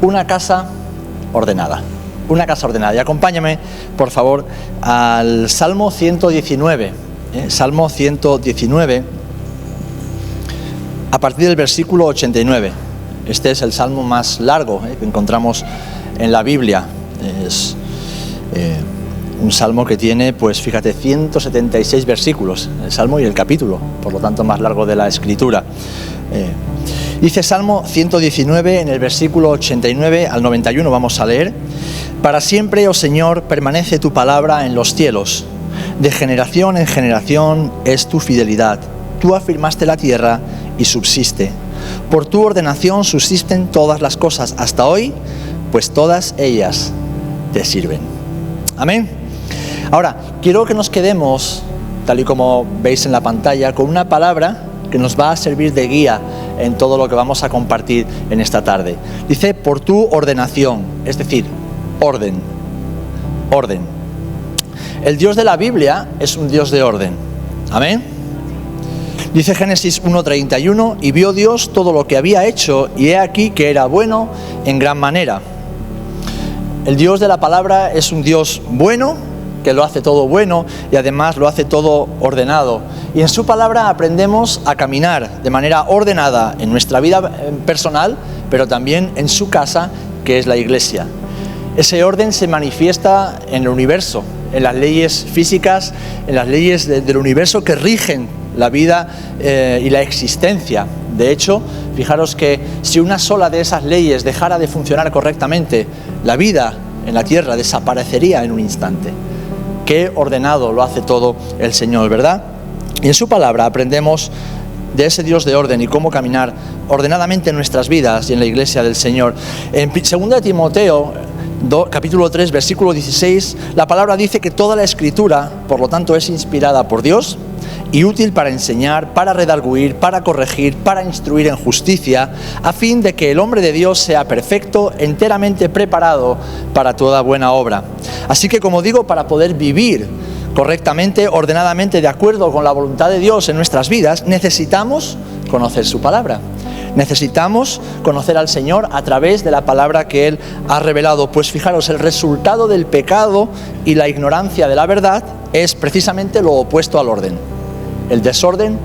una casa ordenada. Una casa ordenada. Y acompáñame, por favor, al Salmo 119. Salmo 119, a partir del versículo 89. Este es el salmo más largo que encontramos en la Biblia. Es un salmo que tiene, pues fíjate, 176 versículos, el salmo y el capítulo, por lo tanto más largo de la Escritura. Dice Salmo 119, en el versículo 89 al 91, vamos a leer: Para siempre, oh Señor, permanece tu palabra en los cielos. De generación en generación es tu fidelidad. Tú afirmaste la tierra y subsiste. Por tu ordenación subsisten todas las cosas hasta hoy, pues todas ellas te sirven. Amén. Ahora, quiero que nos quedemos, tal y como veis en la pantalla, con una palabra que nos va a servir de guía en todo lo que vamos a compartir en esta tarde. Dice, por tu ordenación, es decir, orden. Orden. El Dios de la Biblia es un Dios de orden. Amén. Dice Génesis 1:31, y vio Dios todo lo que había hecho, y he aquí que era bueno en gran manera. El Dios de la palabra es un Dios bueno, que lo hace todo bueno y además lo hace todo ordenado. Y en su palabra aprendemos a caminar de manera ordenada en nuestra vida personal, pero también en su casa, que es la iglesia. Ese orden se manifiesta en el universo, en las leyes físicas, en las leyes del universo que rigen la vida y la existencia. De hecho, fijaros que si una sola de esas leyes dejara de funcionar correctamente, la vida en la tierra desaparecería en un instante. Qué ordenado lo hace todo el Señor, ¿verdad? Y en su palabra aprendemos de ese Dios de orden y cómo caminar ordenadamente en nuestras vidas y en la iglesia del Señor. En 2 Timoteo, capítulo 3, versículo 16, la palabra dice que toda la Escritura, por lo tanto, es inspirada por Dios y útil para enseñar, para redarguir, para corregir, para instruir en justicia, a fin de que el hombre de Dios sea perfecto, enteramente preparado para toda buena obra. Así que, como digo, para poder vivir correctamente, ordenadamente, de acuerdo con la voluntad de Dios en nuestras vidas, necesitamos conocer su palabra. Necesitamos conocer al Señor a través de la palabra que Él ha revelado. Pues fijaros, el resultado del pecado y la ignorancia de la verdad es precisamente lo opuesto al orden: el desorden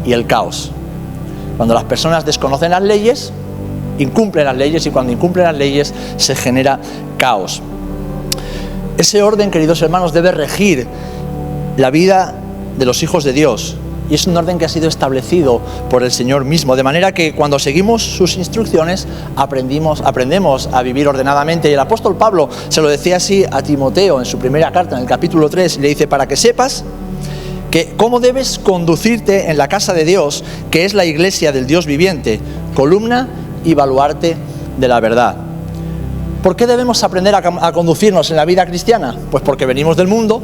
y el caos. Cuando las personas desconocen las leyes, incumplen las leyes, y cuando incumplen las leyes se genera caos. Ese orden, queridos hermanos, debe regir la vida de los hijos de Dios. Y es un orden que ha sido establecido por el Señor mismo, de manera que cuando seguimos sus instrucciones aprendemos a vivir ordenadamente. Y el apóstol Pablo se lo decía así a Timoteo en su primera carta, en el capítulo 3, y le dice: para que sepas que cómo debes conducirte en la casa de Dios, que es la iglesia del Dios viviente, columna y baluarte de la verdad. ¿Por qué debemos aprender a conducirnos en la vida cristiana? Pues porque venimos del mundo,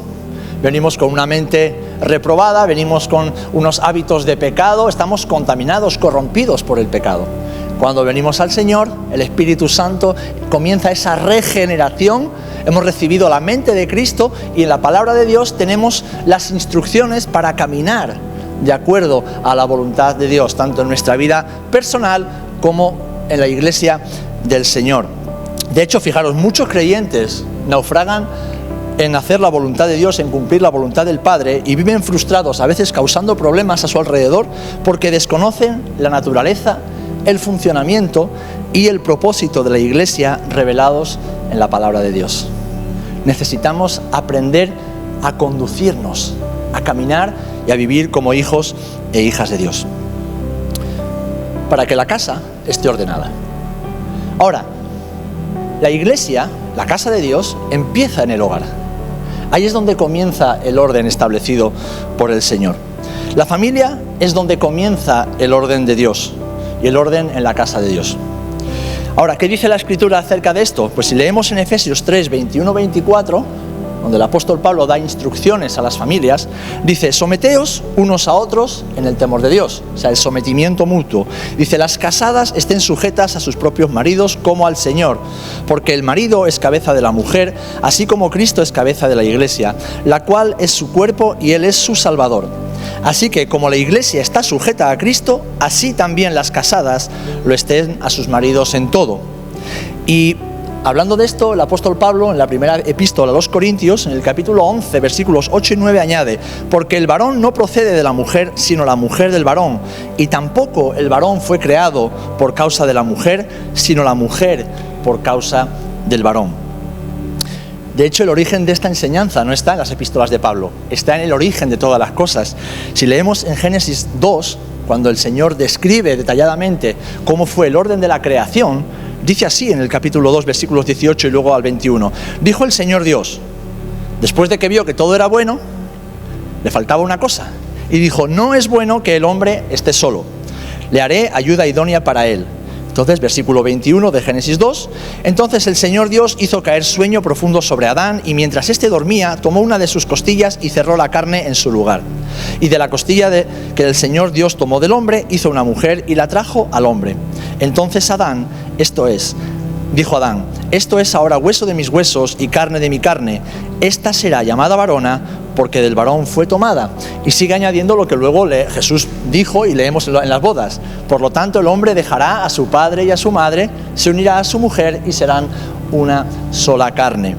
venimos con una mente reprobada, venimos con unos hábitos de pecado, estamos contaminados, corrompidos por el pecado. Cuando venimos al Señor, el Espíritu Santo comienza esa regeneración. Hemos recibido la mente de Cristo y en la palabra de Dios tenemos las instrucciones para caminar de acuerdo a la voluntad de Dios, tanto en nuestra vida personal como en la iglesia del Señor. De hecho, fijaros, muchos creyentes naufragan en hacer la voluntad de Dios, en cumplir la voluntad del Padre, y viven frustrados, a veces causando problemas a su alrededor, porque desconocen la naturaleza, el funcionamiento y el propósito de la iglesia revelados en la palabra de Dios. Necesitamos aprender a conducirnos, a caminar y a vivir como hijos e hijas de Dios, para que la casa esté ordenada. Ahora, la iglesia, la casa de Dios, empieza en el hogar. Ahí es donde comienza el orden establecido por el Señor. La familia es donde comienza el orden de Dios y el orden en la casa de Dios. Ahora, ¿qué dice la Escritura acerca de esto? Pues si leemos en Efesios 3, 21-24, donde el apóstol Pablo da instrucciones a las familias, dice: someteos unos a otros en el temor de Dios, o sea, el sometimiento mutuo. Dice: las casadas estén sujetas a sus propios maridos como al Señor, porque el marido es cabeza de la mujer, así como Cristo es cabeza de la iglesia, la cual es su cuerpo y Él es su Salvador. Así que como la iglesia está sujeta a Cristo, así también las casadas lo estén a sus maridos en todo. Y hablando de esto, el apóstol Pablo, en la primera epístola a los Corintios, en el capítulo 11, versículos 8 y 9, añade: porque el varón no procede de la mujer, sino la mujer del varón, y tampoco el varón fue creado por causa de la mujer, sino la mujer por causa del varón. De hecho, el origen de esta enseñanza no está en las epístolas de Pablo, está en el origen de todas las cosas. Si leemos en Génesis 2, cuando el Señor describe detalladamente cómo fue el orden de la creación, dice así en el capítulo 2, versículos 18 y luego al 21. Dijo el Señor Dios, después de que vio que todo era bueno, le faltaba una cosa. Y dijo: no es bueno que el hombre esté solo, le haré ayuda idónea para él. Entonces, versículo 21 de Génesis 2, entonces el Señor Dios hizo caer sueño profundo sobre Adán, y mientras éste dormía, tomó una de sus costillas y cerró la carne en su lugar. Y de la costilla que el Señor Dios tomó del hombre, hizo una mujer y la trajo al hombre. Entonces dijo Adán, esto es ahora hueso de mis huesos y carne de mi carne. Esta será llamada varona, porque del varón fue tomada. Y sigue añadiendo lo que luego Jesús dijo y leemos en las bodas. Por lo tanto, el hombre dejará a su padre y a su madre, se unirá a su mujer y serán una sola carne.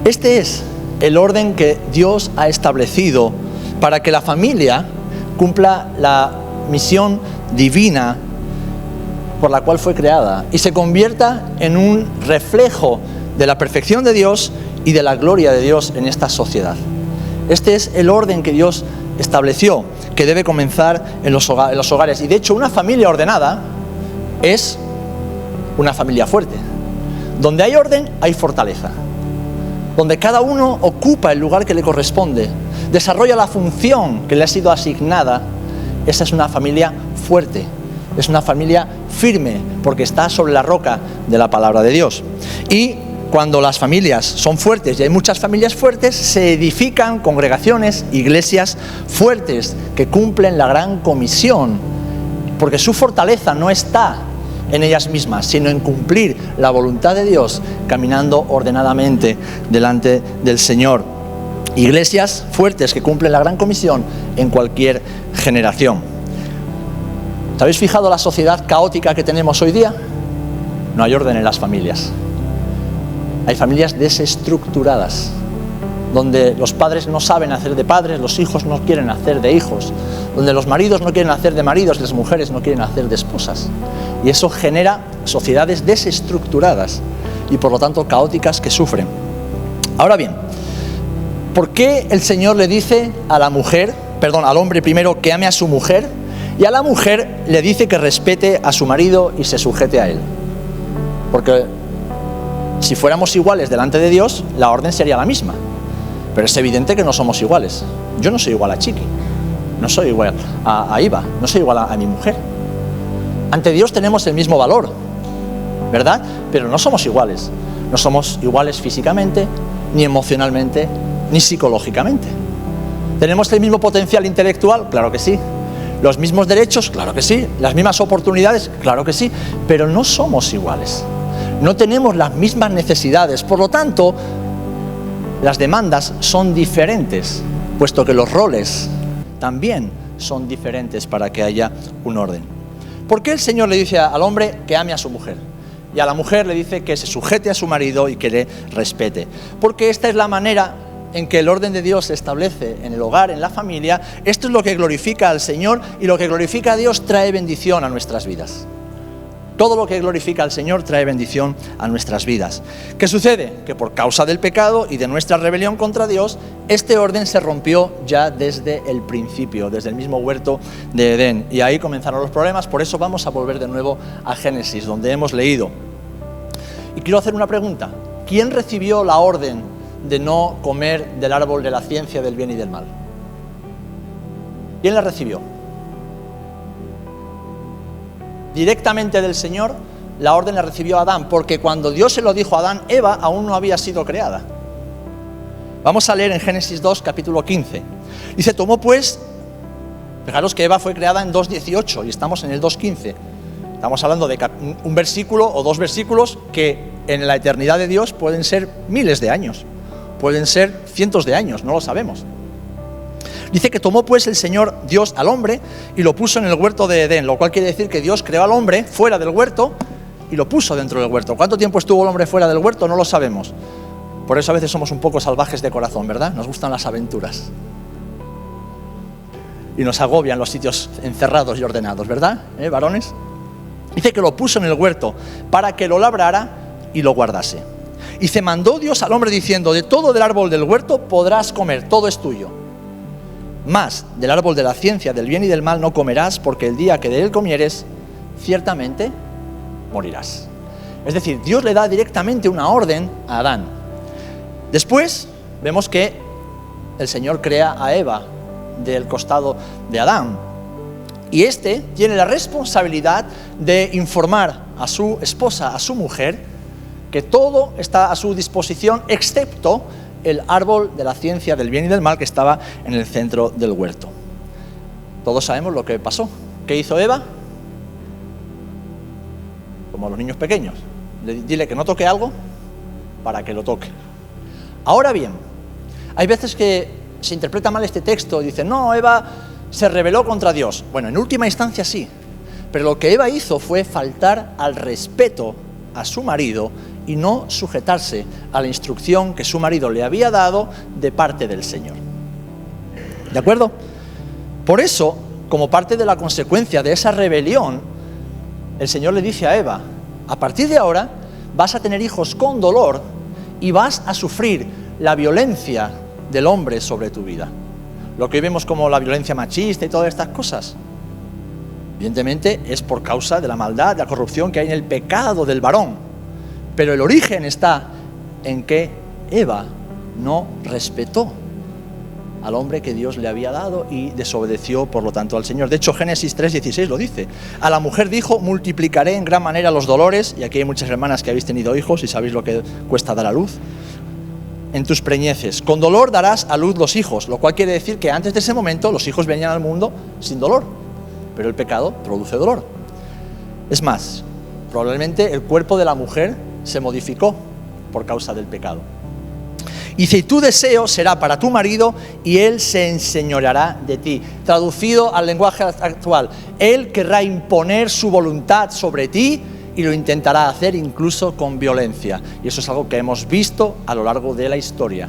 Este es el orden que Dios ha establecido para que la familia cumpla la misión divina por la cual fue creada y se convierta en un reflejo de la perfección de Dios y de la gloria de Dios en esta sociedad. Este es el orden que Dios estableció, que debe comenzar en los hogares. Y de hecho, una familia ordenada es una familia fuerte. Donde hay orden, hay fortaleza. Donde cada uno ocupa el lugar que le corresponde, desarrolla la función que le ha sido asignada, esa es una familia fuerte. Es una familia firme, porque está sobre la roca de la palabra de Dios. Y cuando las familias son fuertes, y hay muchas familias fuertes, se edifican congregaciones, iglesias fuertes, que cumplen la gran comisión, porque su fortaleza no está en ellas mismas, sino en cumplir la voluntad de Dios, caminando ordenadamente delante del Señor. Iglesias fuertes que cumplen la gran comisión en cualquier generación. ¿Te habéis fijado la sociedad caótica que tenemos hoy día? No hay orden en las familias. Hay familias desestructuradas, donde los padres no saben hacer de padres, los hijos no quieren hacer de hijos, donde los maridos no quieren hacer de maridos, las mujeres no quieren hacer de esposas. Y eso genera sociedades desestructuradas y por lo tanto caóticas que sufren. Ahora bien, ¿por qué el Señor le dice al hombre primero que ame a su mujer? Y a la mujer le dice que respete a su marido y se sujete a él. Porque si fuéramos iguales delante de Dios, la orden sería la misma. Pero es evidente que no somos iguales. Yo no soy igual a Chiqui, no soy igual a Iva, no soy igual a mi mujer. Ante Dios tenemos el mismo valor, ¿verdad? Pero no somos iguales. No somos iguales físicamente, ni emocionalmente, ni psicológicamente. ¿Tenemos el mismo potencial intelectual? Claro que sí. ¿Los mismos derechos? Claro que sí. ¿Las mismas oportunidades? Claro que sí. Pero no somos iguales. No tenemos las mismas necesidades. Por lo tanto, las demandas son diferentes, puesto que los roles también son diferentes para que haya un orden. ¿Por qué el Señor le dice al hombre que ame a su mujer? Y a la mujer le dice que se sujete a su marido y que le respete. Porque esta es la manera en que el orden de Dios se establece en el hogar, en la familia. Esto es lo que glorifica al Señor, y lo que glorifica a Dios trae bendición a nuestras vidas. Todo lo que glorifica al Señor trae bendición a nuestras vidas. ¿Qué sucede? Que por causa del pecado y de nuestra rebelión contra Dios, este orden se rompió ya desde el principio, desde el mismo huerto de Edén. Y ahí comenzaron los problemas. Por eso vamos a volver de nuevo a Génesis, donde hemos leído. Y quiero hacer una pregunta. ¿Quién recibió la orden de no comer del árbol de la ciencia del bien y del mal? ¿Quién la recibió? Directamente del Señor, la orden la recibió Adán, porque cuando Dios se lo dijo a Adán, Eva aún no había sido creada. Vamos a leer en Génesis 2, capítulo 15. Dice, tomó pues, fijaros que Eva fue creada en 2.18 y estamos en el 2.15. Estamos hablando de un versículo o dos versículos que en la eternidad de Dios pueden ser miles de años. Pueden ser cientos de años, no lo sabemos. Dice que tomó pues el Señor Dios al hombre y lo puso en el huerto de Edén, lo cual quiere decir que Dios creó al hombre fuera del huerto y lo puso dentro del huerto. ¿Cuánto tiempo estuvo el hombre fuera del huerto? No lo sabemos. Por eso a veces somos un poco salvajes de corazón, ¿verdad? Nos gustan las aventuras. Y nos agobian los sitios encerrados y ordenados, ¿verdad? ¿Varones? Dice que lo puso en el huerto para que lo labrara y lo guardase. Y se mandó Dios al hombre diciendo: de todo del árbol del huerto podrás comer, todo es tuyo. Mas del árbol de la ciencia del bien y del mal no comerás, porque el día que de él comieres, ciertamente morirás. Es decir, Dios le da directamente una orden a Adán. Después vemos que el Señor crea a Eva del costado de Adán. Y este tiene la responsabilidad de informar a su esposa, a su mujer, que todo está a su disposición excepto el árbol de la ciencia del bien y del mal que estaba en el centro del huerto. Todos sabemos lo que pasó. ¿Qué hizo Eva? Como los niños pequeños. Dile que no toque algo para que lo toque. Ahora bien, hay veces que se interpreta mal este texto y dicen: no, Eva se rebeló contra Dios. Bueno, en última instancia sí, pero lo que Eva hizo fue faltar al respeto a su marido y no sujetarse a la instrucción que su marido le había dado de parte del Señor. ¿De acuerdo? Por eso, como parte de la consecuencia de esa rebelión, el Señor le dice a Eva: a partir de ahora vas a tener hijos con dolor y vas a sufrir la violencia del hombre sobre tu vida. Lo que hoy vemos como la violencia machista y todas estas cosas, evidentemente es por causa de la maldad, de la corrupción que hay en el pecado del varón. Pero el origen está en que Eva no respetó al hombre que Dios le había dado y desobedeció, por lo tanto, al Señor. De hecho, Génesis 3:16 lo dice. A la mujer dijo: multiplicaré en gran manera los dolores, y aquí hay muchas hermanas que habéis tenido hijos y sabéis lo que cuesta dar a luz, en tus preñeces. Con dolor darás a luz los hijos, lo cual quiere decir que antes de ese momento los hijos venían al mundo sin dolor, pero el pecado produce dolor. Es más, probablemente el cuerpo de la mujer se modificó por causa del pecado. Y dice: y tu deseo será para tu marido y él se enseñoreará de ti. Traducido al lenguaje actual, él querrá imponer su voluntad sobre ti y lo intentará hacer incluso con violencia. Y eso es algo que hemos visto a lo largo de la historia,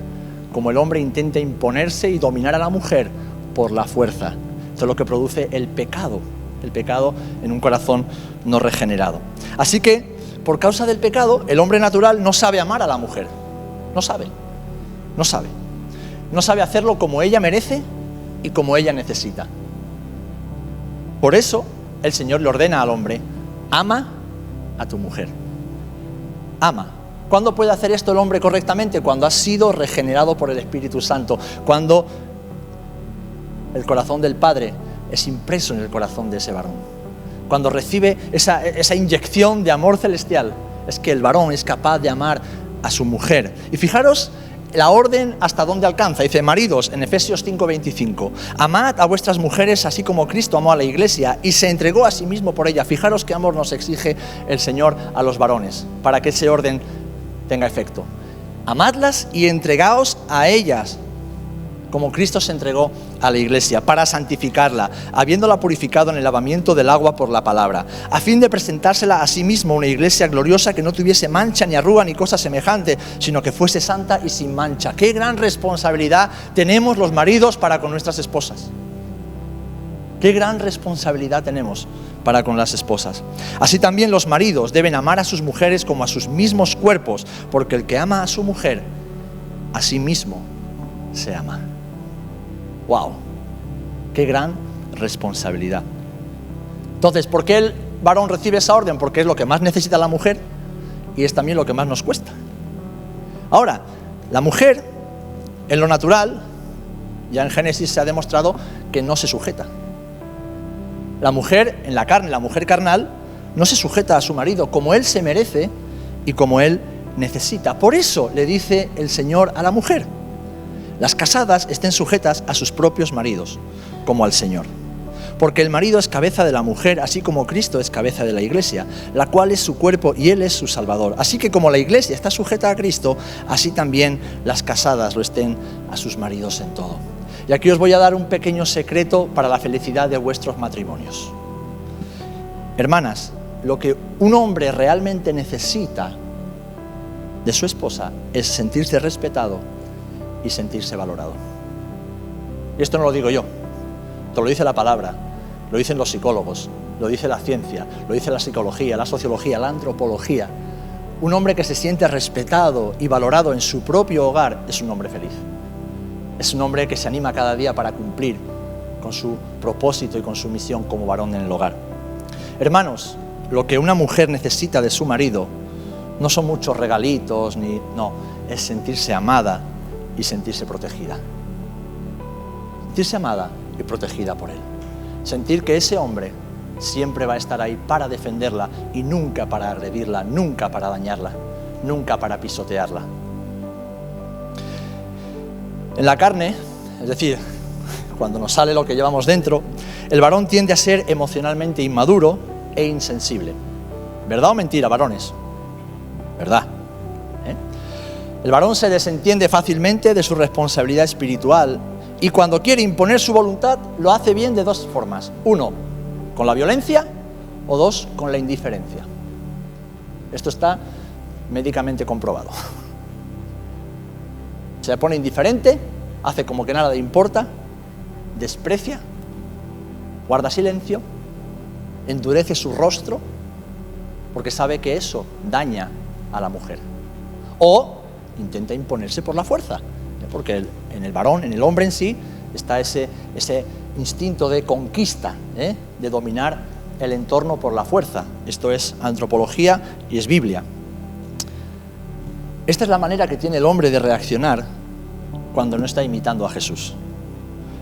como el hombre intenta imponerse y dominar a la mujer por la fuerza. Esto es lo que produce el pecado en un corazón no regenerado. Así que, por causa del pecado, el hombre natural no sabe amar a la mujer. No sabe hacerlo como ella merece y como ella necesita. Por eso, el Señor le ordena al hombre: ama a tu mujer. Ama. ¿Cuándo puede hacer esto el hombre correctamente? Cuando ha sido regenerado por el Espíritu Santo. Cuando el corazón del Padre es impreso en el corazón de ese varón. Cuando recibe esa inyección de amor celestial, es que el varón es capaz de amar a su mujer. Y fijaros la orden hasta dónde alcanza. Dice: maridos, en Efesios 5:25, amad a vuestras mujeres así como Cristo amó a la iglesia y se entregó a sí mismo por ella. Fijaros qué amor nos exige el Señor a los varones para que ese orden tenga efecto. Amadlas y entregaos a ellas, como Cristo se entregó a la iglesia, para santificarla, habiéndola purificado en el lavamiento del agua por la palabra, a fin de presentársela a sí mismo una iglesia gloriosa que no tuviese mancha ni arruga ni cosa semejante, sino que fuese santa y sin mancha. ¡Qué gran responsabilidad tenemos los maridos para con nuestras esposas! ¡Qué gran responsabilidad tenemos para con las esposas! Así también los maridos deben amar a sus mujeres como a sus mismos cuerpos, porque el que ama a su mujer, a sí mismo se ama. ¡Wow! ¡Qué gran responsabilidad! Entonces, ¿por qué el varón recibe esa orden? Porque es lo que más necesita la mujer y es también lo que más nos cuesta. Ahora, la mujer, en lo natural, ya en Génesis se ha demostrado que no se sujeta. La mujer en la carne, la mujer carnal, no se sujeta a su marido como él se merece y como él necesita. Por eso le dice el Señor a la mujer: las casadas estén sujetas a sus propios maridos, como al Señor. Porque el marido es cabeza de la mujer, así como Cristo es cabeza de la iglesia, la cual es su cuerpo y Él es su Salvador. Así que como la iglesia está sujeta a Cristo, así también las casadas lo estén a sus maridos en todo. Y aquí os voy a dar un pequeño secreto para la felicidad de vuestros matrimonios. Hermanas, lo que un hombre realmente necesita de su esposa es sentirse respetado y sentirse valorado. Y esto no lo digo yo, esto lo dice la palabra, lo dicen los psicólogos, lo dice la ciencia, lo dice la psicología, la sociología, la antropología. Un hombre que se siente respetado y valorado en su propio hogar es un hombre feliz. Es un hombre que se anima cada día para cumplir con su propósito y con su misión como varón en el hogar. Hermanos, lo que una mujer necesita de su marido no son muchos regalitos, no, es sentirse amada y sentirse protegida. Sentirse amada y protegida por él. Sentir que ese hombre siempre va a estar ahí para defenderla y nunca para agredirla, nunca para dañarla, nunca para pisotearla. En la carne, es decir, cuando nos sale lo que llevamos dentro, el varón tiende a ser emocionalmente inmaduro e insensible. ¿Verdad o mentira, varones? ¿Verdad? El varón se desentiende fácilmente de su responsabilidad espiritual y cuando quiere imponer su voluntad lo hace bien de dos formas. Uno, con la violencia, o dos, con la indiferencia. Esto está médicamente comprobado. Se pone indiferente, hace como que nada le importa, desprecia, guarda silencio, endurece su rostro, porque sabe que eso daña a la mujer. O intenta imponerse por la fuerza, porque en el varón, en el hombre en sí, está ese instinto de conquista, de dominar el entorno por la fuerza. Esto es antropología y es Biblia. Esta es la manera que tiene el hombre de reaccionar cuando no está imitando a Jesús,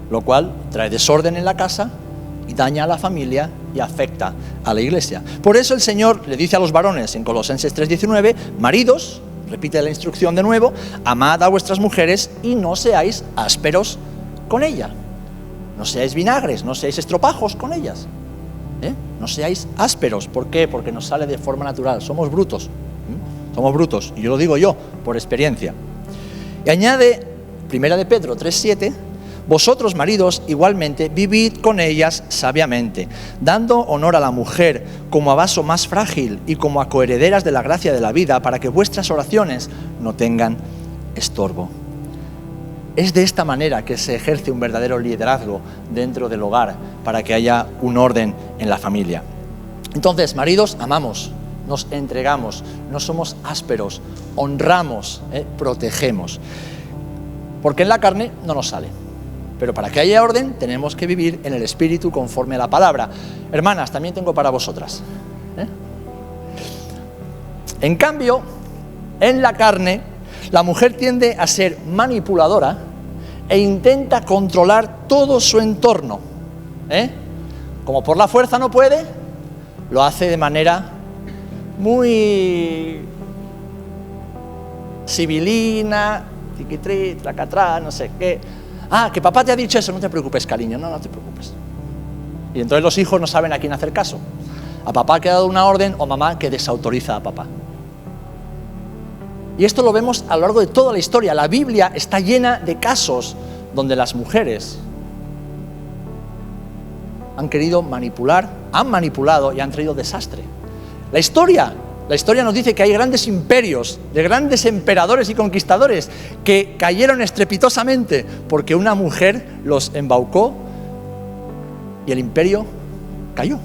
lo cual trae desorden en la casa y daña a la familia y afecta a la iglesia. Por eso el Señor le dice a los varones en Colosenses 3:19, maridos, repite la instrucción de nuevo, amad a vuestras mujeres y no seáis ásperos con ella. No seáis vinagres, no seáis estropajos con ellas. No seáis ásperos. ¿Por qué? Porque nos sale de forma natural. Somos brutos. Somos brutos. Y yo lo digo yo, por experiencia. Y añade, 1 de Pedro 3:7, vosotros, maridos, igualmente, vivid con ellas sabiamente, dando honor a la mujer como a vaso más frágil y como a coherederas de la gracia de la vida, para que vuestras oraciones no tengan estorbo. Es de esta manera que se ejerce un verdadero liderazgo dentro del hogar, para que haya un orden en la familia. Entonces, maridos, amamos, nos entregamos, no somos ásperos, honramos, protegemos. Porque en la carne no nos sale. Pero para que haya orden tenemos que vivir en el Espíritu conforme a la palabra. Hermanas, también tengo para vosotras. En cambio, en la carne, la mujer tiende a ser manipuladora e intenta controlar todo su entorno. Como por la fuerza no puede, lo hace de manera muy sibilina, tiquitrí, tracatrá, no sé qué. Ah, que papá te ha dicho eso, no te preocupes, cariño, no te preocupes. Y entonces los hijos no saben a quién hacer caso. A papá que ha dado una orden o mamá que desautoriza a papá. Y esto lo vemos a lo largo de toda la historia. La Biblia está llena de casos donde las mujeres han querido manipular, han manipulado y han traído desastre. La historia nos dice que hay grandes imperios, de grandes emperadores y conquistadores que cayeron estrepitosamente porque una mujer los embaucó y el imperio cayó.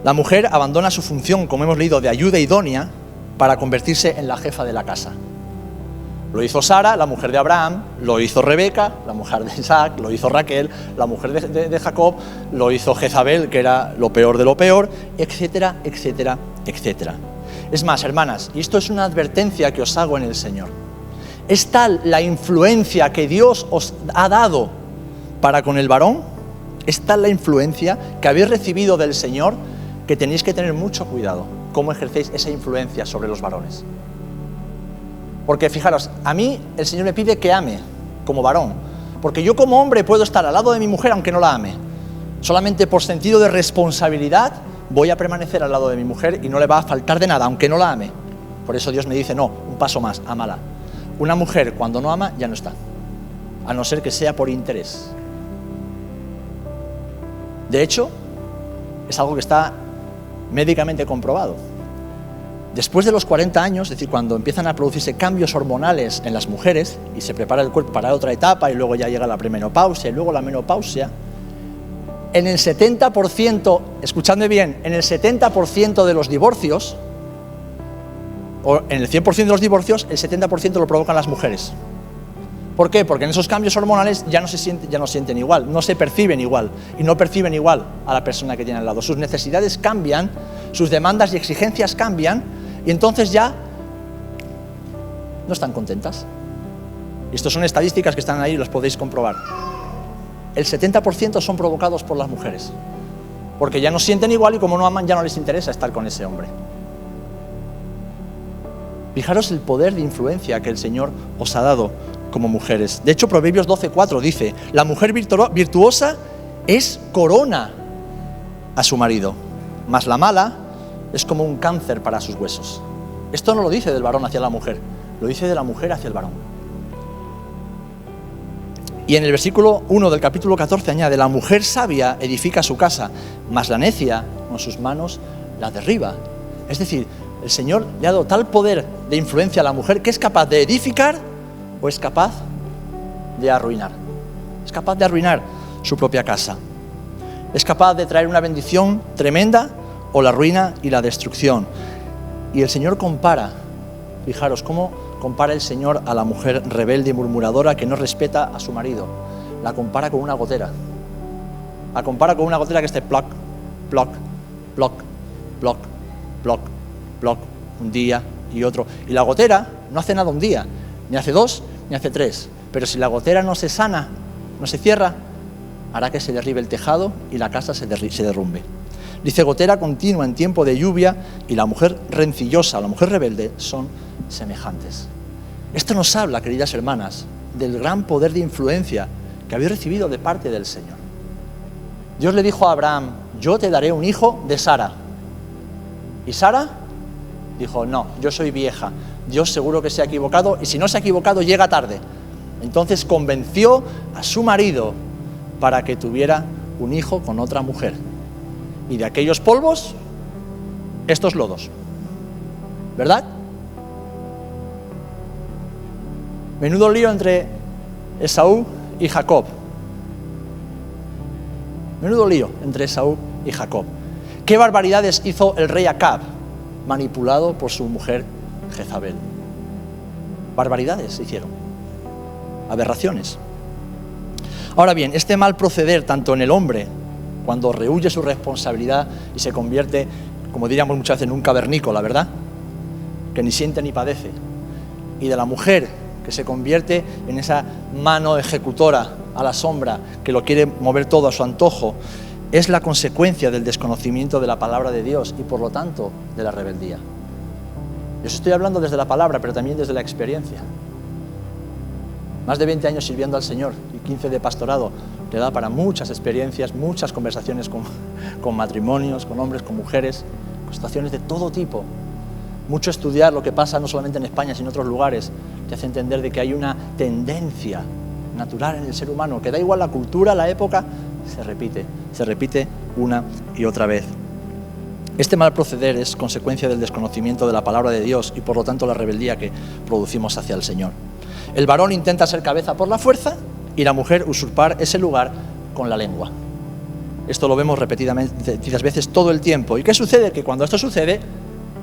La mujer abandona su función, como hemos leído, de ayuda idónea para convertirse en la jefa de la casa. Lo hizo Sara, la mujer de Abraham, lo hizo Rebeca, la mujer de Isaac, lo hizo Raquel, la mujer de Jacob, lo hizo Jezabel, que era lo peor de lo peor, etcétera, etcétera, etcétera. Es más, hermanas, y esto es una advertencia que os hago en el Señor, es tal la influencia que Dios os ha dado para con el varón, es tal la influencia que habéis recibido del Señor, que tenéis que tener mucho cuidado cómo ejercéis esa influencia sobre los varones. Porque fijaros, a mí el Señor me pide que ame como varón, porque yo como hombre puedo estar al lado de mi mujer aunque no la ame. Solamente por sentido de responsabilidad voy a permanecer al lado de mi mujer y no le va a faltar de nada aunque no la ame. Por eso Dios me dice, no, un paso más, ámala. Una mujer cuando no ama ya no está, a no ser que sea por interés. De hecho, es algo que está médicamente comprobado. Después de los 40 años, es decir, cuando empiezan a producirse cambios hormonales en las mujeres y se prepara el cuerpo para otra etapa y luego ya llega la premenopausia y luego la menopausia, en el 70%, escuchadme bien, en el 70% de los divorcios, o en el 100% de los divorcios, el 70% lo provocan las mujeres. ¿Por qué? Porque en esos cambios hormonales ya no sienten igual, no se perciben igual y no perciben igual a la persona que tiene al lado. Sus necesidades cambian, sus demandas y exigencias cambian y entonces ya no están contentas. Y estas son estadísticas que están ahí, las podéis comprobar. El 70% son provocados por las mujeres, porque ya no sienten igual y como no aman ya no les interesa estar con ese hombre. Fijaros el poder de influencia que el Señor os ha dado como mujeres. De hecho, Proverbios 12:4 dice: la mujer virtuosa es corona a su marido, mas la mala es como un cáncer para sus huesos. Esto no lo dice del varón hacia la mujer, lo dice de la mujer hacia el varón. Y en el versículo 1 del capítulo 14 añade: la mujer sabia edifica su casa, mas la necia con sus manos la derriba. Es decir, el Señor le ha dado tal poder de influencia a la mujer que es capaz de edificar o es capaz de arruinar. Es capaz de arruinar su propia casa. Es capaz de traer una bendición tremenda o la ruina y la destrucción. Y el Señor compara, fijaros cómo compara el Señor a la mujer rebelde y murmuradora que no respeta a su marido. La compara con una gotera. La compara con una gotera que esté ploc, ploc, ploc, ploc, ploc, ploc, un día y otro. Y la gotera no hace nada un día, ni hace 2, ni hace 3. Pero si la gotera no se sana, no se cierra, hará que se derribe el tejado y la casa se derrumbe. Dice: gotera continua en tiempo de lluvia y la mujer rencillosa, la mujer rebelde, son semejantes. Esto nos habla, queridas hermanas, del gran poder de influencia que habéis recibido de parte del Señor. Dios le dijo a Abraham: yo te daré un hijo de Sara. ¿Y Sara? Dijo: no, yo soy vieja, Dios seguro que se ha equivocado, y si no se ha equivocado llega tarde. Entonces convenció a su marido para que tuviera un hijo con otra mujer. Y de aquellos polvos, estos lodos. ¿Verdad? Menudo lío entre Esaú y Jacob. Menudo lío entre Esaú y Jacob. ¿Qué barbaridades hizo el rey Acab, manipulado por su mujer Jezabel? Barbaridades se hicieron. Aberraciones. Ahora bien, este mal proceder tanto en el hombre, cuando rehúye su responsabilidad y se convierte, como diríamos muchas veces, en un cavernícola, ¿verdad? Que ni siente ni padece. Y de la mujer, que se convierte en esa mano ejecutora a la sombra, que lo quiere mover todo a su antojo, es la consecuencia del desconocimiento de la palabra de Dios y por lo tanto de la rebeldía. Yo os estoy hablando desde la palabra, pero también desde la experiencia. Más de 20 años sirviendo al Señor y 15 de pastorado te da para muchas experiencias, muchas conversaciones con matrimonios, con hombres, con mujeres, con situaciones de todo tipo. Mucho estudiar lo que pasa no solamente en España, sino en otros lugares, te hace entender de que hay una tendencia natural en el ser humano, que da igual la cultura, la época, se repite una y otra vez. Este mal proceder es consecuencia del desconocimiento de la palabra de Dios y por lo tanto la rebeldía que producimos hacia el Señor. El varón intenta ser cabeza por la fuerza y la mujer usurpar ese lugar con la lengua. Esto lo vemos repetidas veces todo el tiempo. ¿Y qué sucede? Que cuando esto sucede,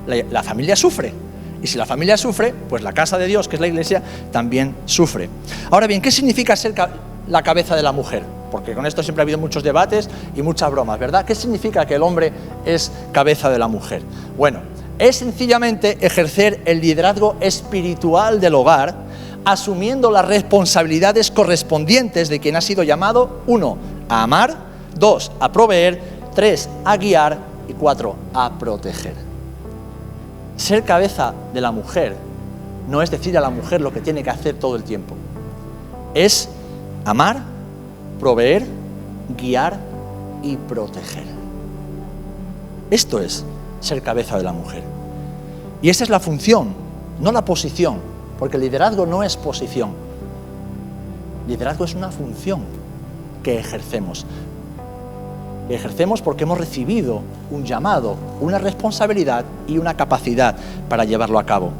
la familia sufre. Y si la familia sufre, pues la casa de Dios, que es la iglesia, también sufre. Ahora bien, ¿qué significa ser la cabeza de la mujer? Porque con esto siempre ha habido muchos debates y muchas bromas, ¿verdad? ¿Qué significa que el hombre es cabeza de la mujer? Bueno, es sencillamente ejercer el liderazgo espiritual del hogar, asumiendo las responsabilidades correspondientes de quien ha sido llamado, 1, a amar, 2, a proveer, 3, a guiar y 4, a proteger. Ser cabeza de la mujer no es decir a la mujer lo que tiene que hacer todo el tiempo. Es amar, proveer, guiar y proteger. Esto es ser cabeza de la mujer. Y esa es la función, no la posición, porque el liderazgo no es posición. Liderazgo es una función que ejercemos. Ejercemos porque hemos recibido un llamado, una responsabilidad y una capacidad para llevarlo a cabo.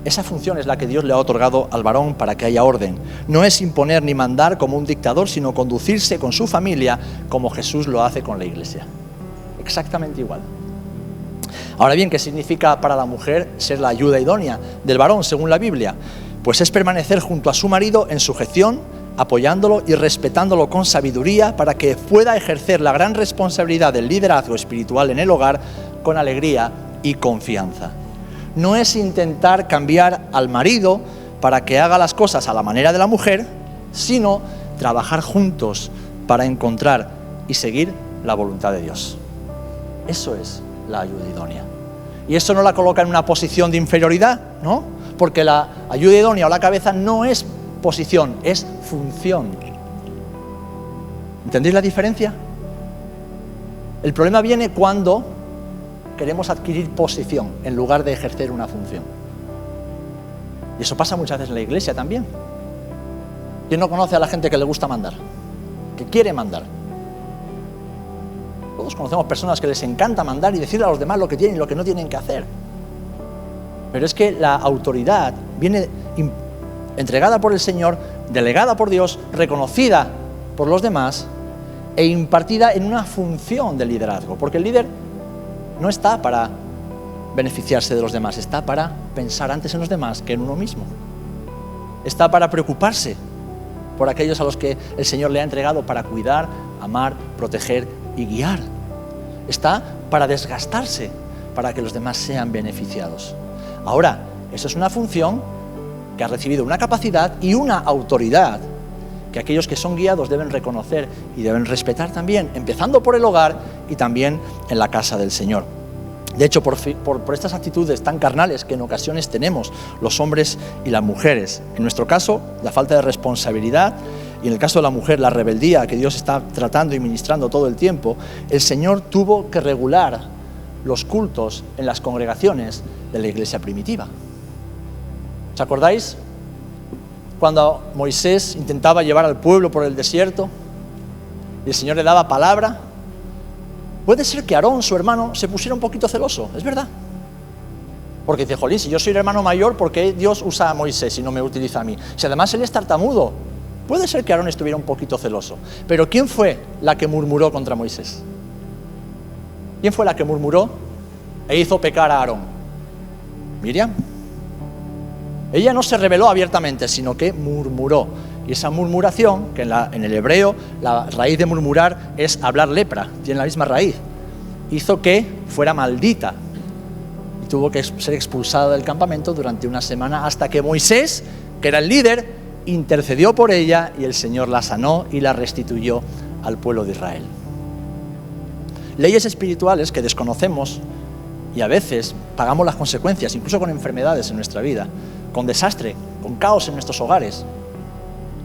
Esa función es la que Dios le ha otorgado al varón para que haya orden. No es imponer ni mandar como un dictador, sino conducirse con su familia como Jesús lo hace con la Iglesia. Exactamente igual. Ahora bien, ¿qué significa para la mujer ser la ayuda idónea del varón según la Biblia? Pues es permanecer junto a su marido en sujeción, apoyándolo y respetándolo con sabiduría para que pueda ejercer la gran responsabilidad del liderazgo espiritual en el hogar con alegría y confianza. No es intentar cambiar al marido para que haga las cosas a la manera de la mujer, sino trabajar juntos para encontrar y seguir la voluntad de Dios. Eso es la ayuda idónea. Y eso no la coloca en una posición de inferioridad, ¿no? Porque la ayuda idónea o la cabeza no es posición, es función. ¿Entendéis la diferencia? El problema viene cuando queremos adquirir posición en lugar de ejercer una función. Y eso pasa muchas veces en la iglesia también. ¿Quién no conoce a la gente que le gusta mandar? Que quiere mandar. Todos conocemos personas que les encanta mandar y decirle a los demás lo que tienen y lo que no tienen que hacer. Pero es que la autoridad viene entregada por el Señor, delegada por Dios, reconocida por los demás e impartida en una función de liderazgo. Porque el líder no está para beneficiarse de los demás, está para pensar antes en los demás que en uno mismo. Está para preocuparse por aquellos a los que el Señor le ha entregado para cuidar, amar, proteger y guiar. Está para desgastarse para que los demás sean beneficiados. Ahora, eso es una función que ha recibido una capacidad y una autoridad que aquellos que son guiados deben reconocer y deben respetar también, empezando por el hogar y también en la casa del Señor. De hecho, por estas actitudes tan carnales que en ocasiones tenemos los hombres y las mujeres, en nuestro caso, la falta de responsabilidad, y en el caso de la mujer, la rebeldía que Dios está tratando y ministrando todo el tiempo, el Señor tuvo que regular los cultos en las congregaciones de la iglesia primitiva. ¿Os acordáis? Cuando Moisés intentaba llevar al pueblo por el desierto y el Señor le daba palabra, puede ser que Aarón, su hermano, se pusiera un poquito celoso, es verdad. Porque dice, jolín, si yo soy el hermano mayor, ¿por qué Dios usa a Moisés y no me utiliza a mí? Si además él es tartamudo, puede ser que Aarón estuviera un poquito celoso. Pero ¿quién fue la que murmuró contra Moisés? ¿Quién fue la que murmuró e hizo pecar a Aarón? Miriam. Ella no se rebeló abiertamente, sino que murmuró. Y esa murmuración, que en el hebreo, la raíz de murmurar es hablar lepra, tiene la misma raíz, hizo que fuera maldita. Y tuvo que ser expulsada del campamento durante una semana hasta que Moisés, que era el líder, intercedió por ella y el Señor la sanó y la restituyó al pueblo de Israel. Leyes espirituales que desconocemos y a veces pagamos las consecuencias, incluso con enfermedades en nuestra vida, con desastre, con caos en nuestros hogares,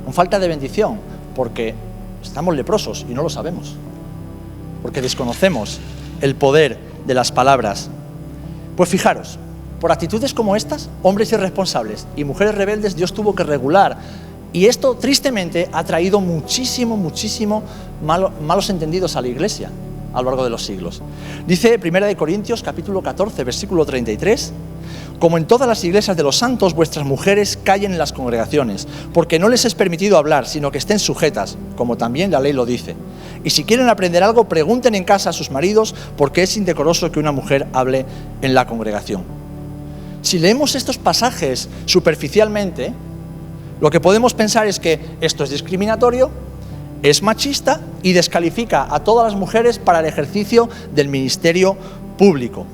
con falta de bendición, porque estamos leprosos y no lo sabemos, porque desconocemos el poder de las palabras. Pues fijaros, por actitudes como estas, hombres irresponsables y mujeres rebeldes, Dios tuvo que regular, y esto tristemente ha traído muchísimo malos entendidos a la iglesia a lo largo de los siglos. Dice 1 Corintios capítulo 14, versículo 33, como en todas las iglesias de los santos, vuestras mujeres callen en las congregaciones, porque no les es permitido hablar, sino que estén sujetas, como también la ley lo dice. Y si quieren aprender algo, pregunten en casa a sus maridos, porque es indecoroso que una mujer hable en la congregación. Si leemos estos pasajes superficialmente, lo que podemos pensar es que esto es discriminatorio, es machista y descalifica a todas las mujeres para el ejercicio del ministerio público,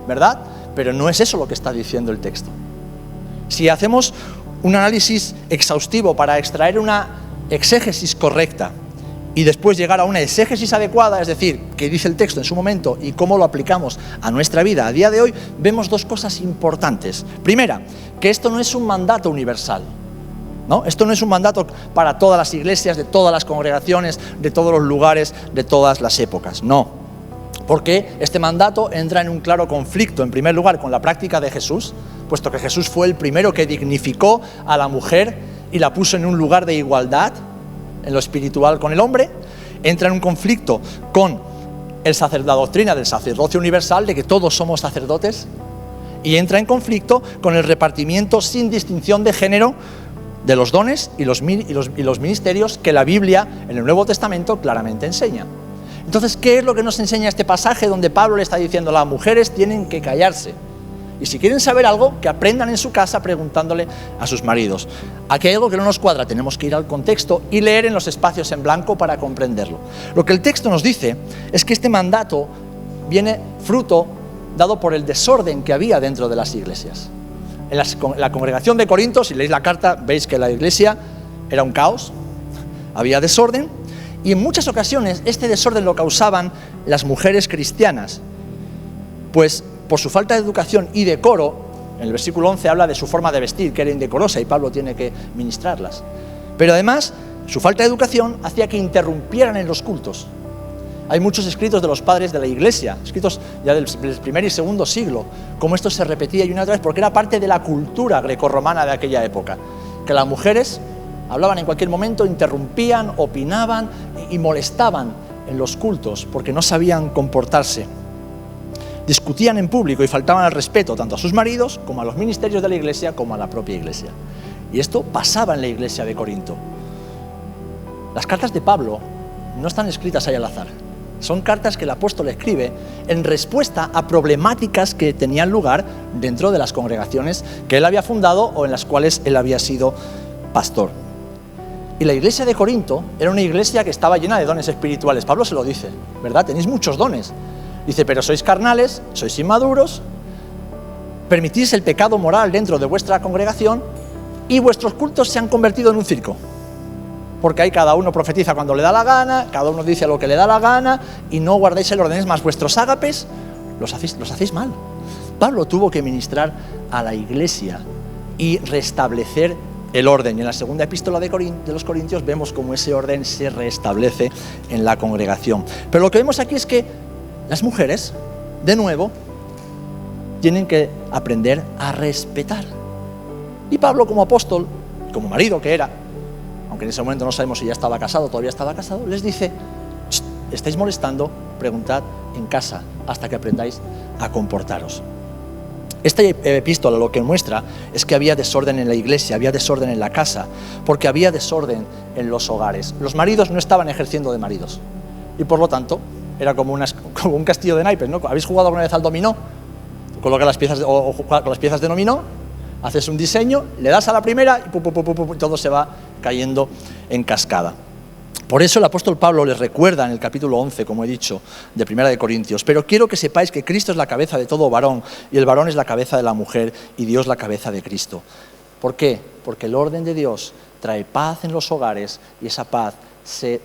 ¿verdad? Pero no es eso lo que está diciendo el texto. Si hacemos un análisis exhaustivo para extraer una exégesis correcta y después llegar a una exégesis adecuada, es decir, qué dice el texto en su momento y cómo lo aplicamos a nuestra vida a día de hoy, vemos dos cosas importantes. Primera, que esto no es un mandato universal, ¿no? Esto no es un mandato para todas las iglesias, de todas las congregaciones, de todos los lugares, de todas las épocas, no. Porque este mandato entra en un claro conflicto, en primer lugar, con la práctica de Jesús, puesto que Jesús fue el primero que dignificó a la mujer y la puso en un lugar de igualdad en lo espiritual con el hombre, entra en un conflicto con la doctrina del sacerdocio universal, de que todos somos sacerdotes, y entra en conflicto con el repartimiento sin distinción de género de los dones y los ministerios que la Biblia en el Nuevo Testamento claramente enseña. Entonces, ¿qué es lo que nos enseña este pasaje donde Pablo le está diciendo las mujeres tienen que callarse? Y si quieren saber algo, que aprendan en su casa preguntándole a sus maridos. Aquí hay algo que no nos cuadra, tenemos que ir al contexto y leer en los espacios en blanco para comprenderlo. Lo que el texto nos dice es que este mandato viene fruto dado por el desorden que había dentro de las iglesias. En la congregación de Corinto, si leéis la carta, veis que la iglesia era un caos, había desorden, y en muchas ocasiones este desorden lo causaban las mujeres cristianas, pues por su falta de educación y decoro. En el versículo 11 habla de su forma de vestir, que era indecorosa, y Pablo tiene que ministrarlas. Pero además, su falta de educación hacía que interrumpieran en los cultos. Hay muchos escritos de los padres de la iglesia, escritos ya del primer y segundo siglo, como esto se repetía y una otra vez, porque era parte de la cultura grecorromana de aquella época, que las mujeres hablaban en cualquier momento, interrumpían, opinaban y molestaban en los cultos, porque no sabían comportarse. Discutían en público y faltaban al respeto tanto a sus maridos como a los ministerios de la iglesia como a la propia iglesia. Y esto pasaba en la iglesia de Corinto. Las cartas de Pablo no están escritas ahí al azar. Son cartas que el apóstol escribe en respuesta a problemáticas que tenían lugar dentro de las congregaciones que él había fundado o en las cuales él había sido pastor. Y la iglesia de Corinto era una iglesia que estaba llena de dones espirituales. Pablo se lo dice, ¿verdad? Tenéis muchos dones. Dice, pero sois carnales, sois inmaduros, permitís el pecado moral dentro de vuestra congregación y vuestros cultos se han convertido en un circo. Porque ahí cada uno profetiza cuando le da la gana, cada uno dice lo que le da la gana y no guardáis el orden. Es más, vuestros ágapes los hacéis mal. Pablo tuvo que ministrar a la iglesia y restablecer el orden. Y en la segunda epístola de los Corintios vemos cómo ese orden se restablece en la congregación. Pero lo que vemos aquí es que las mujeres, de nuevo, tienen que aprender a respetar. Y Pablo, como apóstol, como marido que era, aunque en ese momento no sabemos si ya estaba casado o todavía estaba casado, les dice, estáis molestando, preguntad en casa hasta que aprendáis a comportaros. Esta epístola lo que muestra es que había desorden en la iglesia, había desorden en la casa, porque había desorden en los hogares. Los maridos no estaban ejerciendo de maridos y por lo tanto era como un castillo de naipes, ¿no? ¿Habéis jugado alguna vez al dominó? Colocas las piezas o con las piezas de dominó, haces un diseño, le das a la primera y todo se va cayendo en cascada. Por eso el apóstol Pablo les recuerda en el capítulo 11, como he dicho, de Primera de Corintios, pero quiero que sepáis que Cristo es la cabeza de todo varón y el varón es la cabeza de la mujer y Dios la cabeza de Cristo. ¿Por qué? Porque el orden de Dios trae paz en los hogares y esa paz se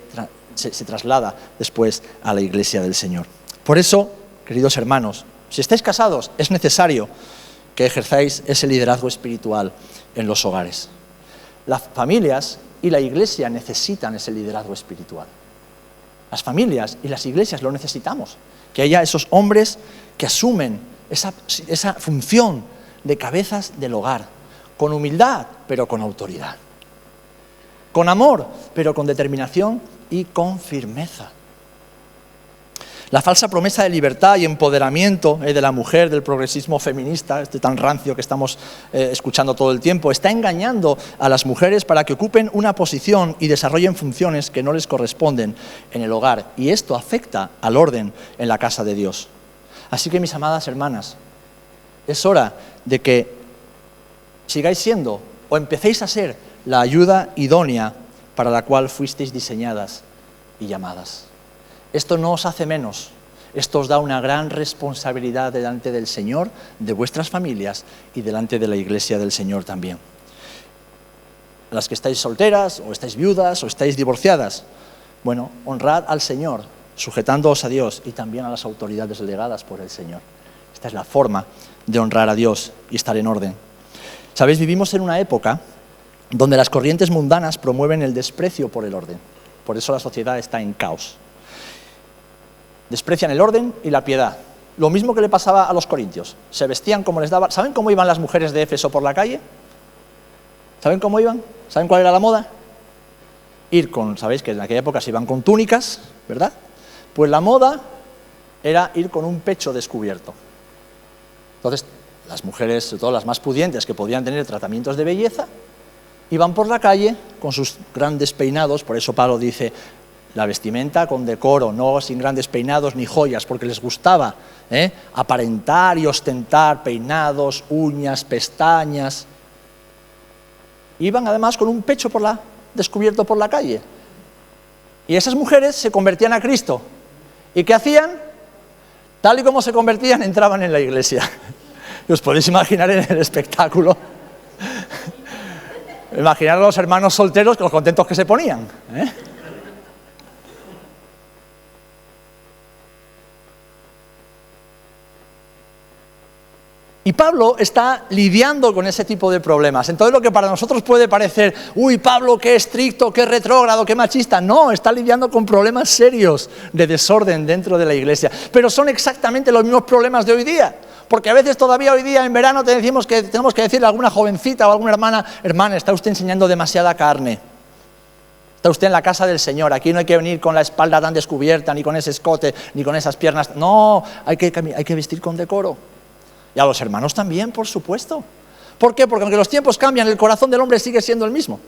traslada después a la iglesia del Señor. Por eso, queridos hermanos, si estáis casados, es necesario que ejerzáis ese liderazgo espiritual en los hogares. Las familias y la iglesia necesitan ese liderazgo espiritual. Las familias y las iglesias lo necesitamos. Que haya esos hombres que asumen esa función de cabezas del hogar, con humildad, pero con autoridad. Con amor, pero con determinación y con firmeza. La falsa promesa de libertad y empoderamiento de la mujer, del progresismo feminista, este tan rancio que estamos escuchando todo el tiempo, está engañando a las mujeres para que ocupen una posición y desarrollen funciones que no les corresponden en el hogar. Y esto afecta al orden en la casa de Dios. Así que, mis amadas hermanas, es hora de que sigáis siendo o empecéis a ser la ayuda idónea para la cual fuisteis diseñadas y llamadas. Esto no os hace menos, esto os da una gran responsabilidad delante del Señor, de vuestras familias y delante de la iglesia del Señor también. Las que estáis solteras, o estáis viudas, o estáis divorciadas, bueno, honrad al Señor, sujetándoos a Dios y también a las autoridades delegadas por el Señor. Esta es la forma de honrar a Dios y estar en orden. Sabéis, vivimos en una época donde las corrientes mundanas promueven el desprecio por el orden. Por eso la sociedad está en caos. Desprecian el orden y la piedad. Lo mismo que le pasaba a los corintios. Se vestían como les daba. ¿Saben cómo iban las mujeres de Éfeso por la calle? ¿Saben cómo iban? ¿Saben cuál era la moda? ir con, sabéis que en aquella época se iban con túnicas, ¿verdad? Pues la moda era ir con un pecho descubierto. Entonces, las mujeres, sobre todo las más pudientes, que podían tener tratamientos de belleza, iban por la calle con sus grandes peinados. Por eso Pablo dice, la vestimenta con decoro, no sin grandes peinados ni joyas, porque les gustaba aparentar y ostentar peinados, uñas, pestañas. Iban además con un pecho descubierto por la calle. Y esas mujeres se convertían a Cristo. ¿Y qué hacían? Tal y como se convertían, entraban en la iglesia. Y os podéis imaginar en el espectáculo. Imaginar a los hermanos solteros, los contentos que se ponían. Y Pablo está lidiando con ese tipo de problemas. Entonces lo que para nosotros puede parecer, uy, Pablo, qué estricto, qué retrógrado, qué machista. No, está lidiando con problemas serios de desorden dentro de la iglesia. Pero son exactamente los mismos problemas de hoy día. Porque a veces todavía hoy día en verano te decimos que tenemos que decirle a alguna jovencita o a alguna hermana, está usted enseñando demasiada carne. Está usted en la casa del Señor, aquí no hay que venir con la espalda tan descubierta, ni con ese escote, ni con esas piernas. No, hay que vestir con decoro. Y a los hermanos también, por supuesto. ¿Por qué? Porque aunque los tiempos cambian, el corazón del hombre sigue siendo el mismo.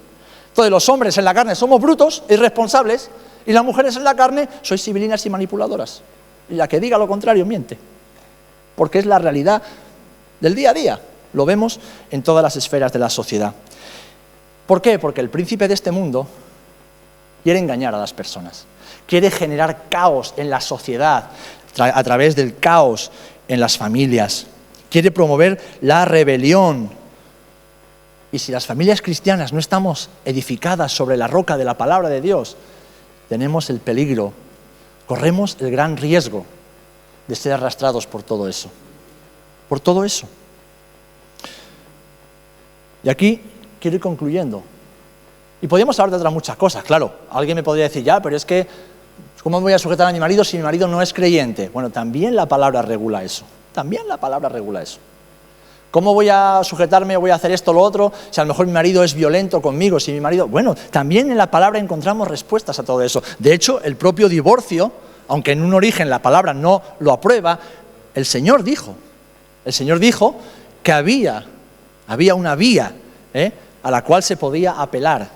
Entonces los hombres en la carne somos brutos, irresponsables, y las mujeres en la carne sois civilinas y manipuladoras. Y la que diga lo contrario miente. Porque es la realidad del día a día. Lo vemos en todas las esferas de la sociedad. ¿Por qué? Porque el príncipe de este mundo quiere engañar a las personas. Quiere generar caos en la sociedad a través del caos en las familias. Quiere promover la rebelión. Y si las familias cristianas no estamos edificadas sobre la roca de la palabra de Dios, tenemos el peligro, corremos el gran riesgo de ser arrastrados por todo eso. Por todo eso. Y aquí quiero ir concluyendo. Y podríamos hablar de otras muchas cosas, claro. Alguien me podría decir, ya, pero es que, ¿cómo me voy a sujetar a mi marido si mi marido no es creyente? Bueno, también la palabra regula eso. También la palabra regula eso. ¿Cómo voy a sujetarme o voy a hacer esto o lo otro si a lo mejor mi marido es violento conmigo? Si mi marido... Bueno, también en la palabra encontramos respuestas a todo eso. De hecho, el propio divorcio, aunque en un origen la palabra no lo aprueba, el Señor dijo que había una vía a la cual se podía apelar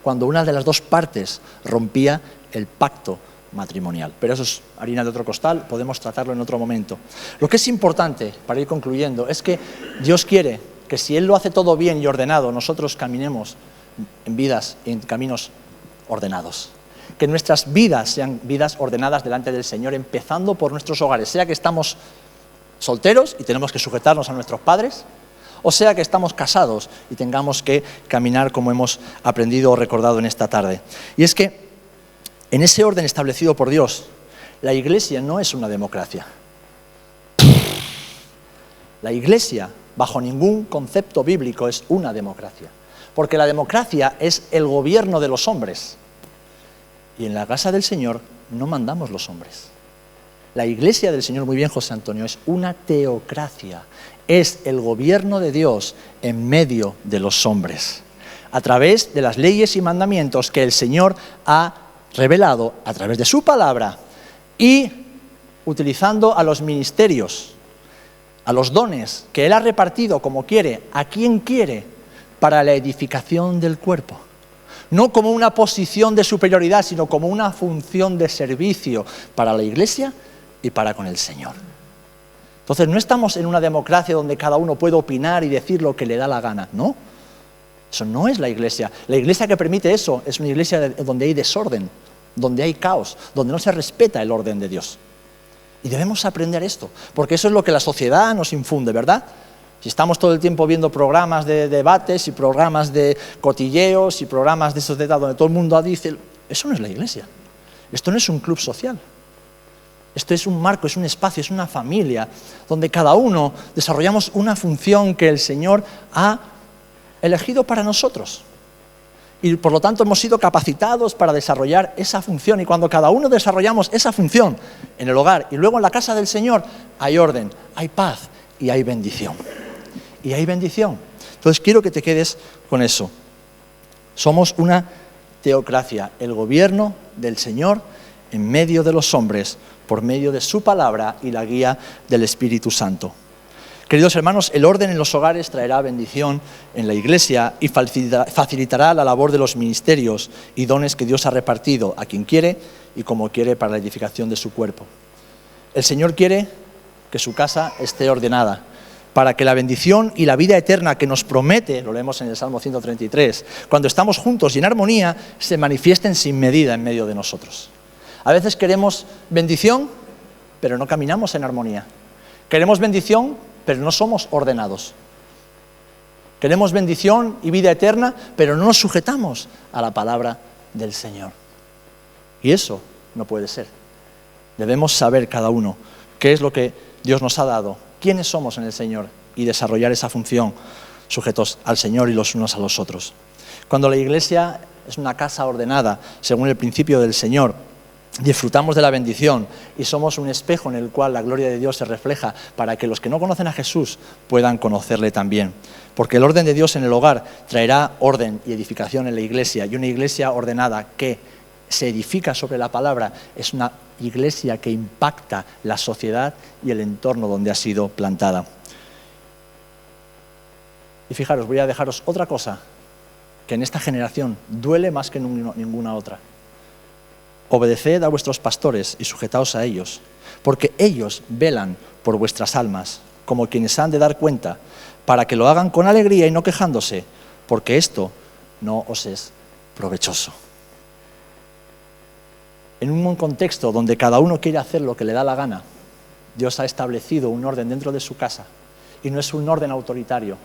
cuando una de las dos partes rompía el pacto matrimonial. Pero eso es harina de otro costal, podemos tratarlo en otro momento. Lo que es importante, para ir concluyendo, es que Dios quiere que si Él lo hace todo bien y ordenado, nosotros caminemos en vidas y en caminos ordenados. Que nuestras vidas sean vidas ordenadas delante del Señor, empezando por nuestros hogares, sea que estamos solteros y tenemos que sujetarnos a nuestros padres, o sea que estamos casados y tengamos que caminar como hemos aprendido o recordado en esta tarde. Y es que en ese orden establecido por Dios, la Iglesia no es una democracia. La Iglesia, bajo ningún concepto bíblico, es una democracia. Porque la democracia es el gobierno de los hombres. Y en la casa del Señor no mandamos los hombres. La Iglesia del Señor, muy bien José Antonio, es una teocracia. Es el gobierno de Dios en medio de los hombres. A través de las leyes y mandamientos que el Señor ha revelado a través de su palabra y utilizando a los ministerios, a los dones que Él ha repartido como quiere, a quien quiere, para la edificación del cuerpo. No como una posición de superioridad, sino como una función de servicio para la Iglesia y para con el Señor. Entonces no estamos en una democracia donde cada uno puede opinar y decir lo que le da la gana, ¿no? Eso no es la Iglesia. La Iglesia que permite eso es una Iglesia donde hay desorden, donde hay caos, donde no se respeta el orden de Dios. Y debemos aprender esto, porque eso es lo que la sociedad nos infunde, ¿verdad? Si estamos todo el tiempo viendo programas de debates y programas de cotilleos y programas de sociedad donde todo el mundo dice, eso no es la Iglesia. Esto no es un club social. Esto es un marco, es un espacio, es una familia donde cada uno desarrollamos una función que el Señor ha elegido para nosotros. Y por lo tanto hemos sido capacitados para desarrollar esa función. Y cuando cada uno desarrollamos esa función en el hogar y luego en la casa del Señor, hay orden, hay paz y hay bendición. Y hay bendición. Entonces quiero que te quedes con eso. Somos una teocracia, el gobierno del Señor en medio de los hombres, por medio de su palabra y la guía del Espíritu Santo. Queridos hermanos, el orden en los hogares traerá bendición en la Iglesia y facilitará la labor de los ministerios y dones que Dios ha repartido a quien quiere y como quiere para la edificación de su cuerpo. El Señor quiere que su casa esté ordenada, para que la bendición y la vida eterna que nos promete, lo leemos en el Salmo 133, cuando estamos juntos y en armonía, se manifiesten sin medida en medio de nosotros. A veces queremos bendición, pero no caminamos en armonía. Queremos bendición, pero no somos ordenados. Queremos bendición y vida eterna, pero no nos sujetamos a la palabra del Señor. Y eso no puede ser. Debemos saber cada uno qué es lo que Dios nos ha dado, quiénes somos en el Señor y desarrollar esa función sujetos al Señor y los unos a los otros. Cuando la Iglesia es una casa ordenada, según el principio del Señor, disfrutamos de la bendición y somos un espejo en el cual la gloria de Dios se refleja para que los que no conocen a Jesús puedan conocerle también. Porque el orden de Dios en el hogar traerá orden y edificación en la Iglesia, y una Iglesia ordenada que se edifica sobre la palabra es una Iglesia que impacta la sociedad y el entorno donde ha sido plantada. Y fijaros, voy a dejaros otra cosa que en esta generación duele más que ninguna otra. Obedeced a vuestros pastores y sujetaos a ellos, porque ellos velan por vuestras almas, como quienes han de dar cuenta, para que lo hagan con alegría y no quejándose, porque esto no os es provechoso. En un contexto donde cada uno quiere hacer lo que le da la gana, Dios ha establecido un orden dentro de su casa, y no es un orden autoritario,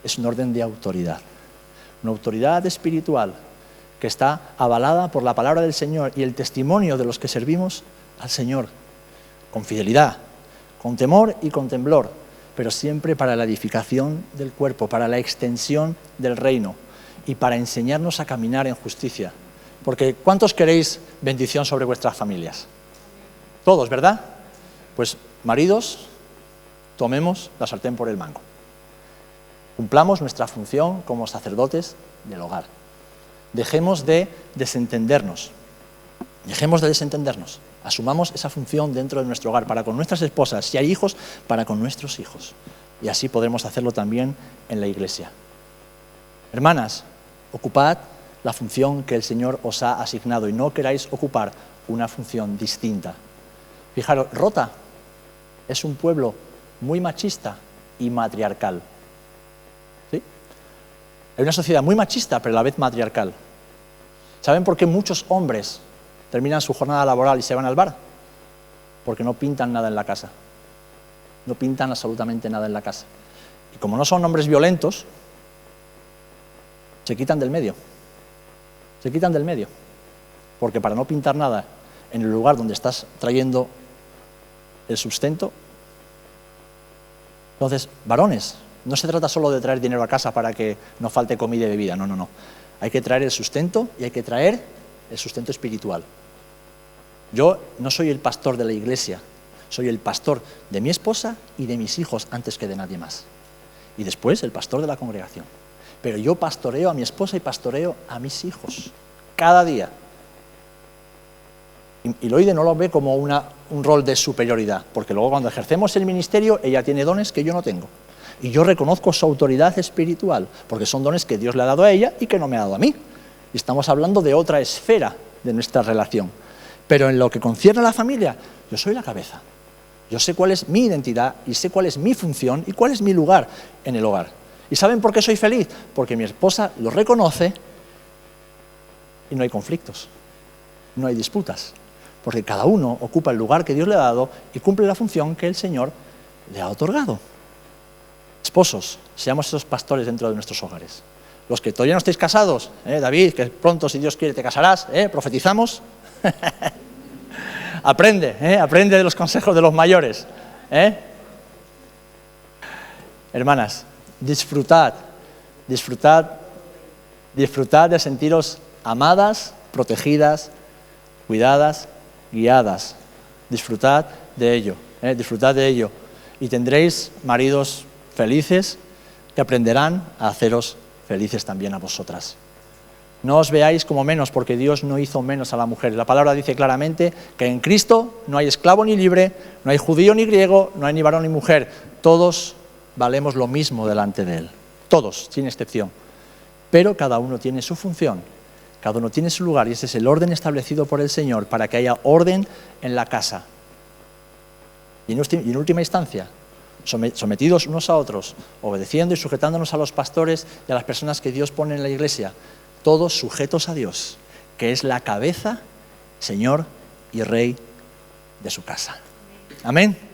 es un orden de autoridad, una autoridad espiritual que está avalada por la palabra del Señor y el testimonio de los que servimos al Señor, con fidelidad, con temor y con temblor, pero siempre para la edificación del cuerpo, para la extensión del reino y para enseñarnos a caminar en justicia. Porque ¿cuántos queréis bendición sobre vuestras familias? Todos, ¿verdad? Pues maridos, tomemos la sartén por el mango. Cumplamos nuestra función como sacerdotes del hogar. Dejemos de desentendernos. Asumamos esa función dentro de nuestro hogar para con nuestras esposas, si hay hijos, para con nuestros hijos. Y así podremos hacerlo también en la Iglesia. Hermanas, ocupad la función que el Señor os ha asignado y no queráis ocupar una función distinta. Fijaros, Rota es un pueblo muy machista y matriarcal. ¿Sí? Hay una sociedad muy machista, pero a la vez matriarcal. ¿Saben por qué muchos hombres terminan su jornada laboral y se van al bar? Porque no pintan nada en la casa. No pintan absolutamente nada en la casa. Y como no son hombres violentos, se quitan del medio. Porque para no pintar nada en el lugar donde estás trayendo el sustento. Entonces, varones, no se trata solo de traer dinero a casa para que no falte comida y bebida, no. Hay que traer el sustento y hay que traer el sustento espiritual. Yo no soy el pastor de la Iglesia, soy el pastor de mi esposa y de mis hijos antes que de nadie más. Y después el pastor de la congregación. Pero yo pastoreo a mi esposa y pastoreo a mis hijos cada día. Y Loide no lo ve como un rol de superioridad, porque luego cuando ejercemos el ministerio, ella tiene dones que yo no tengo. Y yo reconozco su autoridad espiritual, porque son dones que Dios le ha dado a ella y que no me ha dado a mí. Y estamos hablando de otra esfera de nuestra relación. Pero en lo que concierne a la familia, yo soy la cabeza. Yo sé cuál es mi identidad y sé cuál es mi función y cuál es mi lugar en el hogar. ¿Y saben por qué soy feliz? Porque mi esposa lo reconoce y no hay conflictos, no hay disputas. Porque cada uno ocupa el lugar que Dios le ha dado y cumple la función que el Señor le ha otorgado. Esposos, seamos esos pastores dentro de nuestros hogares. Los que todavía no estáis casados, David, que pronto, si Dios quiere, te casarás, profetizamos. Aprende de los consejos de los mayores. Hermanas, disfrutad de sentiros amadas, protegidas, cuidadas, guiadas. Disfrutad de ello. Y tendréis maridos felices que aprenderán a haceros felices también a vosotras. No os veáis como menos, porque Dios no hizo menos a la mujer. La palabra dice claramente que en Cristo no hay esclavo ni libre, no hay judío ni griego, no hay ni varón ni mujer. Todos valemos lo mismo delante de Él. Todos, sin excepción. Pero cada uno tiene su función, cada uno tiene su lugar, y ese es el orden establecido por el Señor para que haya orden en la casa. Y en última instancia, sometidos unos a otros, obedeciendo y sujetándonos a los pastores y a las personas que Dios pone en la iglesia, todos sujetos a Dios, que es la cabeza, Señor y Rey de su casa. Amén.